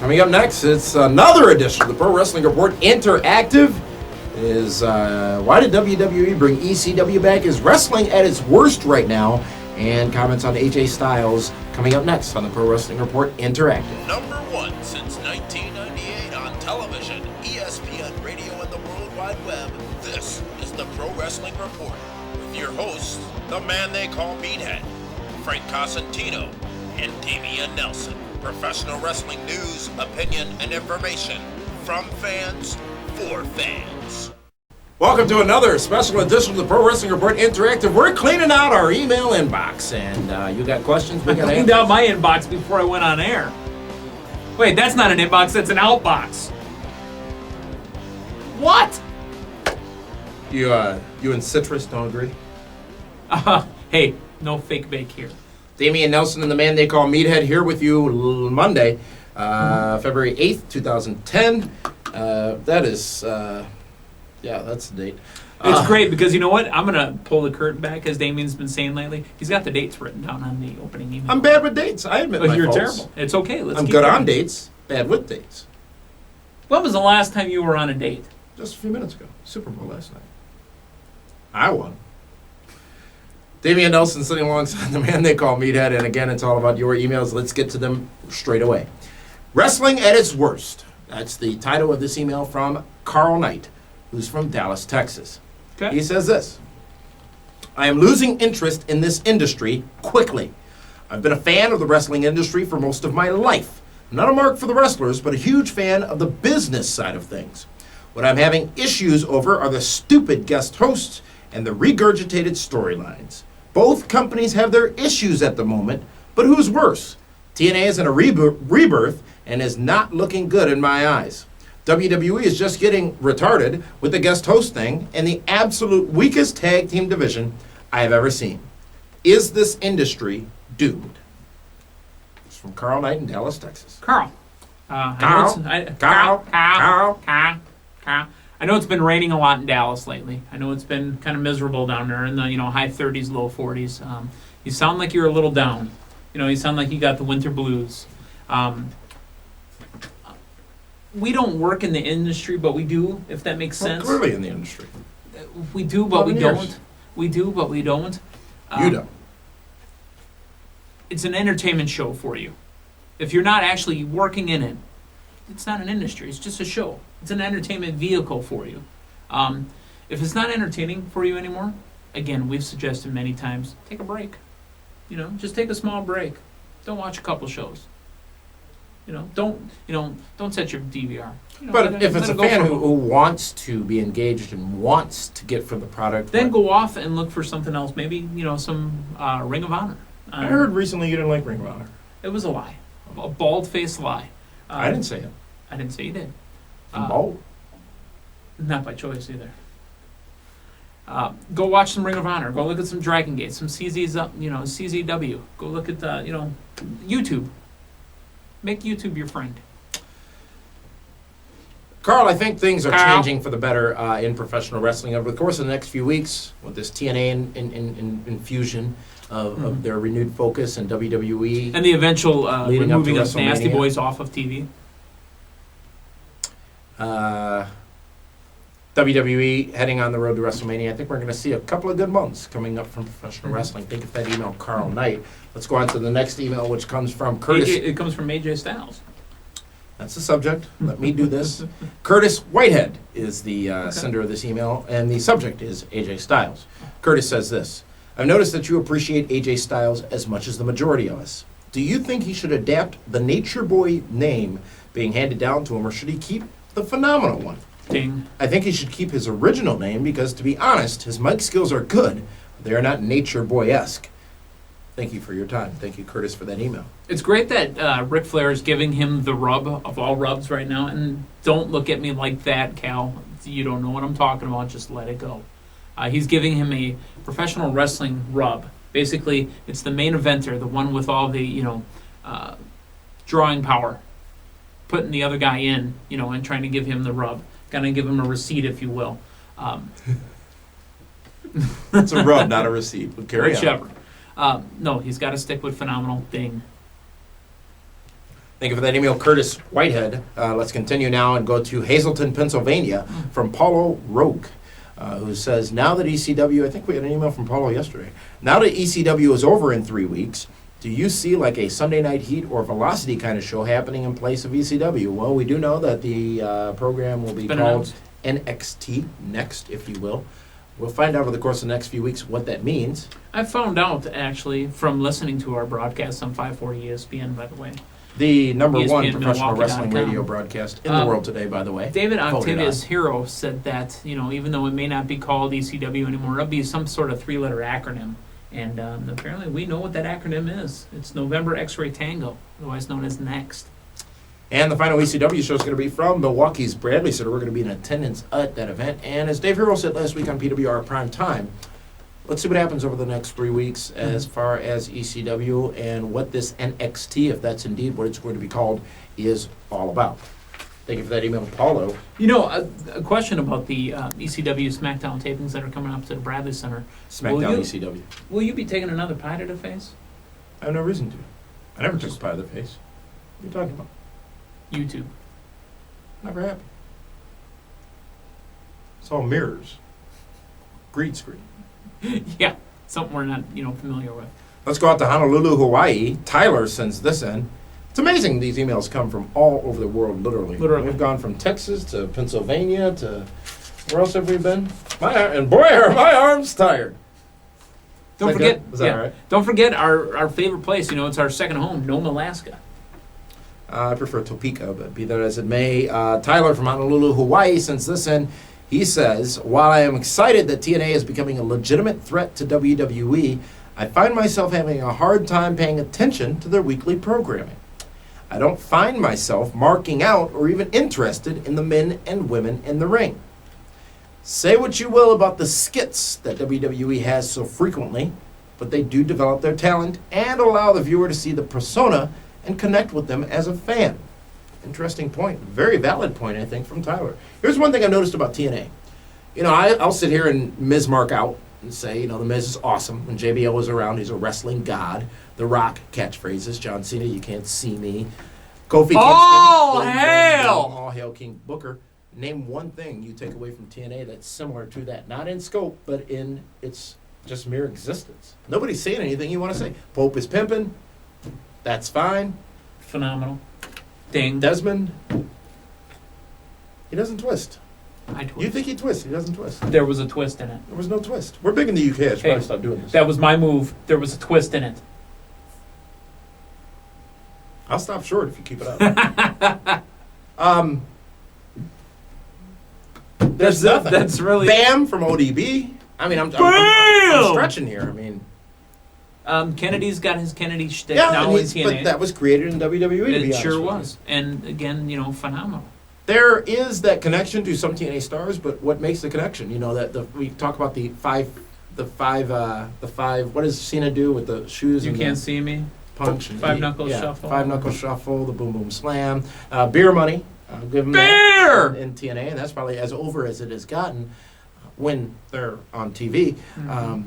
Coming up next, it's another edition of the Pro Wrestling Report Interactive. Why did WWE bring ECW back? Is wrestling at its worst right now? And comments on AJ Styles coming up next on the Pro Wrestling Report Interactive. Number one since 1998 on television, ESPN Radio, and the World Wide Web. This is the Pro Wrestling Report with your hosts, the man they call Meathead, Frank Cosentino, and Damian Nelson. Professional wrestling news, opinion, and information from fans for fans. Welcome to another special edition of the Pro Wrestling Report Interactive. We're cleaning out our email inbox, and you got questions? I cleaned out my inbox before I went on air. Wait, that's not an inbox, that's an outbox. What? You and Citrus don't agree? Hey, no fake bake here. Damian Nelson and the man they call Meathead here with you Monday, February 8th, 2010. That's the date. It's great because you know what? I'm going to pull the curtain back, as Damian's been saying lately. He's got the dates written down on the opening email. I'm bad with dates. I admit my you're faults. terrible. It's okay. I'm good on dates, bad with dates. When was the last time you were on a date? Just a few minutes ago. Super Bowl last night. I won. Damian Nelson sitting alongside the man they call Meathead, and again, it's all about your emails. Let's get to them straight away. Wrestling at its worst. That's the title of this email from Carl Knight, who's from Dallas, Texas. Okay. He says this: I am losing interest in this industry quickly. I've been a fan of the wrestling industry for most of my life. I'm not a mark for the wrestlers, but a huge fan of the business side of things. What I'm having issues over are the stupid guest hosts and the regurgitated storylines. Both companies have their issues at the moment, but who's worse? TNA is in a rebirth and is not looking good in my eyes. WWE is just getting retarded with the guest host thing and the absolute weakest tag team division I have ever seen. Is this industry doomed? It's from Carl Knight in Dallas, Texas. Carl. Carl. I know it's been raining a lot in Dallas lately. I know it's been kind of miserable down there in the high 30s, low 40s. You sound like you're a little down. You sound like you got the winter blues. We don't work in the industry, but we do, if that makes sense. Clearly in the industry. We do, but we don't. We do, but we don't. You don't. It's an entertainment show for you. If you're not actually working in it, it's not an industry. It's just a show. It's an entertainment vehicle for you. If it's not entertaining for you anymore, again, we've suggested many times, take a break. Just take a small break. Don't watch a couple shows. Don't set your DVR. But if it's a fan who wants to be engaged and wants to get from the product, then go off and look for something else. Maybe some Ring of Honor. I heard recently you didn't like Ring of Honor. It was a lie, a bald-faced lie. I didn't say it. I didn't say you did. I'm bald. Not by choice either. Go watch some Ring of Honor. Go look at some Dragon Gate, some CZW. Go look at YouTube. Make YouTube your friend. Carl, I think things are changing for the better in professional wrestling over the course of the next few weeks with this TNA infusion of their renewed focus and WWE. And the eventual removing of Nasty Boys off of TV. WWE heading on the road to WrestleMania. I think we're going to see a couple of good months coming up from professional wrestling. Think of that email, Carl Knight. Let's go on to the next email, which comes from Curtis. It comes from AJ Styles. That's the subject. Let me do this. Curtis Whitehead is the sender of this email, and the subject is AJ Styles. Curtis says this: I've noticed that you appreciate AJ Styles as much as the majority of us. Do you think he should adapt the Nature Boy name being handed down to him, or should he keep the phenomenal one? Ding. I think he should keep his original name because, to be honest, his mic skills are good, but they are not Nature Boy-esque. Thank you for your time. Thank you, Curtis, for that email. It's great that Ric Flair is giving him the rub of all rubs right now, and don't look at me like that, Cal. You don't know what I'm talking about. Just let it go. He's giving him a professional wrestling rub. Basically, it's the main eventer, the one with all the, drawing power, putting the other guy in, and trying to give him the rub. Kind of give him a receipt, if you will. It's a rub, not a receipt. But carry whichever. No, he's got to stick with phenomenal. Ding. Thank you for that email, Curtis Whitehead. Let's continue now and go to Hazleton, Pennsylvania, from Paulo Roque, who says, now that ECW, I think we had an email from Paulo yesterday, now that ECW is over in 3 weeks, do you see like a Sunday Night Heat or Velocity kind of show happening in place of ECW? Well, we do know that the program will be called NXT, Next, if you will. We'll find out over the course of the next few weeks what that means. I found out, actually, from listening to our broadcast on 540 ESPN, by the way. The number ESPN one professional wrestling Milwaukee.com. radio broadcast in the world today, by the way. David Voted Octavius on. Hero said that, even though it may not be called ECW anymore, it'll be some sort of 3-letter acronym. And apparently we know what that acronym is. It's November X-Ray Tango, otherwise known as NEXT. And the final ECW show is going to be from Milwaukee's Bradley Center. We're going to be in attendance at that event. And as Dave Hero said last week on PWR Prime Time, let's see what happens over the next 3 weeks as far as ECW and what this NXT, if that's indeed what it's going to be called, is all about. Thank you for that email, Paulo. A question about the ECW SmackDown tapings that are coming up to the Bradley Center. SmackDown ECW. Will you be taking another pie to the face? I have no reason to. I never took a pie to the face. What are you talking about? YouTube. Never happened. It's all mirrors. Green screen. Yeah, something we're not, familiar with. Let's go out to Honolulu, Hawaii. Tyler sends this in. It's amazing these emails come from all over the world, literally. We've gone from Texas to Pennsylvania to... Where else have we been? And boy, are my arms tired. Don't forget... Is that all right? Don't forget our favorite place. It's our second home, Nome, Alaska. I prefer Topeka, but be that as it may. Tyler from Honolulu, Hawaii sends this in. He says, while I am excited that TNA is becoming a legitimate threat to WWE, I find myself having a hard time paying attention to their weekly programming. I don't find myself marking out or even interested in the men and women in the ring. Say what you will about the skits that WWE has so frequently, but they do develop their talent and allow the viewer to see the persona and connect with them as a fan. Interesting point. Very valid point, I think, from Tyler. Here's one thing I've noticed about TNA. I'll sit here and Miz Mark out and say, the Miz is awesome. When JBL was around, he's a wrestling god. The Rock catchphrases. John Cena, you can't see me. Kofi Kingston. All boom, hail! Boom, boom. All hail King Booker. Name one thing you take away from TNA that's similar to that. Not in scope, but in its just mere existence. Nobody's saying anything you want to say. Pope is pimping. That's fine. Phenomenal. Ding. Desmond. He doesn't twist. I twist. You think he twists. He doesn't twist. There was a twist in it. There was no twist. We're big in the UK. I should probably stop doing this. That was my move. There was a twist in it. I'll stop short if you keep it up. There's nothing. That's really... Bam from ODB. I mean, I'm stretching here. I mean... Kennedy's got his Kennedy shtick Yeah, now in TNA. but that was created in WWE, to be It honest sure with was. And again, phenomenal. There is that connection to some TNA stars, but what makes the connection? We talk about the five. What does Cena do with the shoes? You and can't the see me. punch. Five knuckle shuffle. Five knuckle shuffle. The boom boom slam. Beer money. Give them Beer that in TNA, and that's probably as over as it has gotten when they're on TV. Mm-hmm.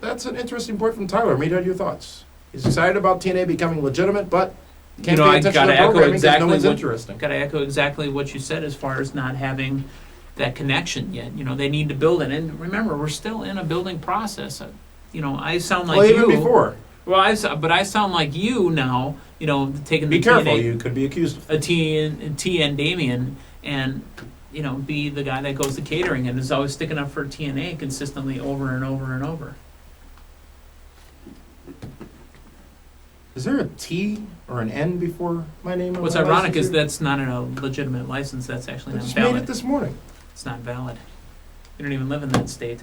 That's an interesting point from Tyler. Read out your thoughts. He's excited about TNA becoming legitimate, but can't pay attention to the programming because no one's interesting. Got to echo exactly what you said as far as not having that connection yet. They need to build it. And remember, we're still in a building process. I sound like even before. Well, I sound like you now. Taking Be the careful. TNA, You could be accused of a TN Damien and be the guy that goes to catering and is always sticking up for TNA consistently over and over and over. Is there a T or an N before my name? What's ironic is that's not a legitimate license. That's actually I not just valid. made it this morning. It's not valid. You don't even live in that state.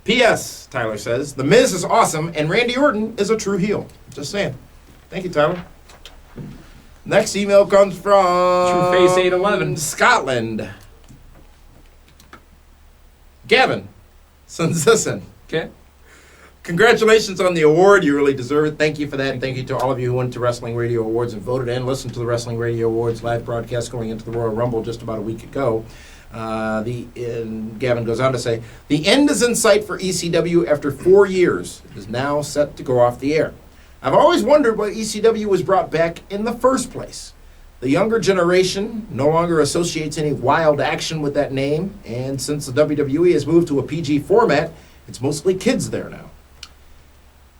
P.S. Tyler says, The Miz is awesome and Randy Orton is a true heel. Just saying. Thank you, Tyler. Next email comes from... True Face 811. Scotland. Gavin sends this in. Okay. Congratulations on the award. You really deserve it. Thank you for that. And thank you to all of you who went to Wrestling Radio Awards and voted and listened to the Wrestling Radio Awards live broadcast going into the Royal Rumble just about a week ago. Gavin goes on to say, the end is in sight for ECW after 4 years. It is now set to go off the air. I've always wondered why ECW was brought back in the first place. The younger generation no longer associates any wild action with that name, and since the WWE has moved to a PG format, it's mostly kids there now.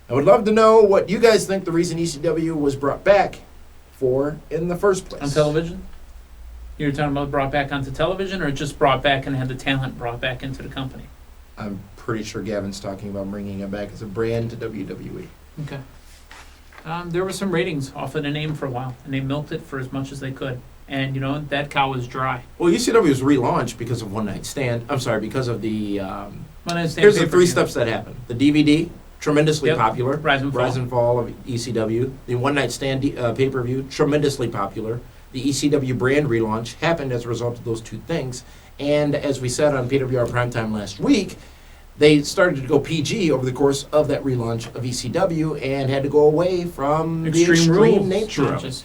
I would love to know what you guys think the reason ECW was brought back for in the first place. On television? You're talking about brought back onto television, or just brought back and had the talent brought back into the company? I'm pretty sure Gavin's talking about bringing it back as a brand to WWE. Okay. There were some ratings off of the name for a while, and they milked it for as much as they could. And, that cow was dry. Well, ECW was relaunched because of One Night Stand. I'm sorry, because of the... One Night Stand here's the three pay-per-view. steps that happened. The DVD, tremendously Yep. popular. Rise and Fall. of ECW. The One Night Stand pay-per-view, tremendously popular. The ECW brand relaunch happened as a result of those two things. And as we said on PWR Primetime last week, they started to go PG over the course of that relaunch of ECW and had to go away from the extreme rules, nature not of it. just,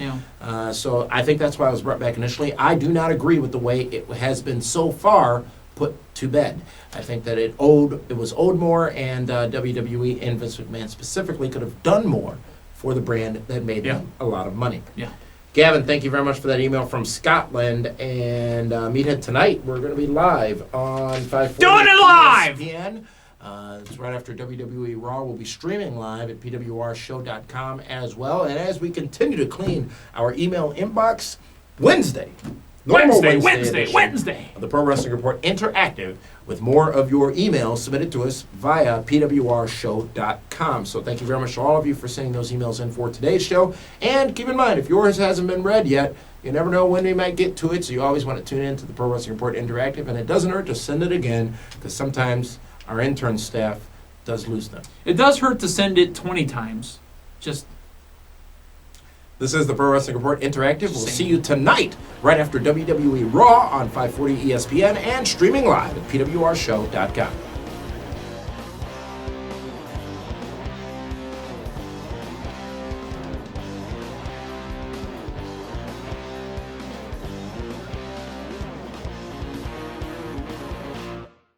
So I think that's why it was brought back initially. I do not agree with the way it has been so far put to bed. I think that it was owed more, and WWE and Vince McMahon specifically could have done more for the brand that made them a lot of money. Yeah. Gavin, thank you very much for that email from Scotland. And Meathead, tonight we're going to be live on 540 Doing it live! ESPN. It's right after WWE Raw. We'll be streaming live at pwrshow.com as well. And as we continue to clean our email inbox, Wednesday Wednesday. of the Pro Wrestling Report Interactive with more of your emails submitted to us via pwrshow.com. So thank you very much to all of you for sending those emails in for today's show. And keep in mind, if yours hasn't been read yet, you never know when we might get to it, so you always want to tune in to the Pro Wrestling Report Interactive. And it doesn't hurt to send it again, because sometimes our intern staff does lose them. It does hurt to send it 20 times. This is the Pro Wrestling Report Interactive. We'll see you tonight, right after WWE Raw on 540 ESPN and streaming live at pwrshow.com.